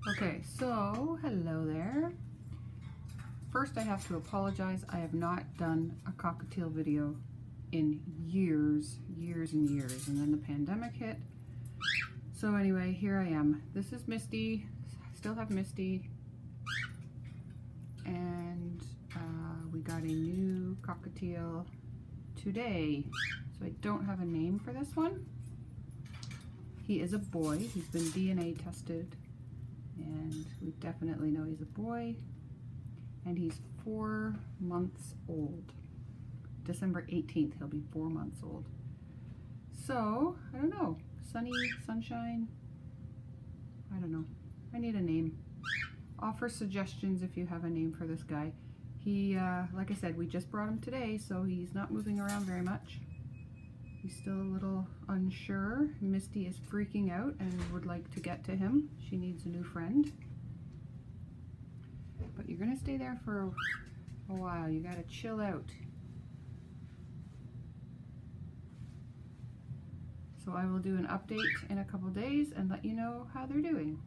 Okay, so hello there. First I have to apologize. I have not done a cockatiel video in years and years, and then the pandemic hit. So anyway, here I am. This is Misty. I still have Misty. And we got a new cockatiel today. So I don't have a name for this one. He is a boy. He's been DNA tested, and we definitely know he's a boy. And he's 4 months old. December 18th, he'll be 4 months old. So, I don't know. Sunny, sunshine? I don't know. I need a name. Offer suggestions if you have a name for this guy. He, like I said, we just brought him today, so he's not moving around very much. He's still a little unsure. Misty is freaking out and would like to get to him. She needs a new friend. But you're gonna stay there for a while. You gotta chill out. So I will do an update in a couple days and let you know how they're doing.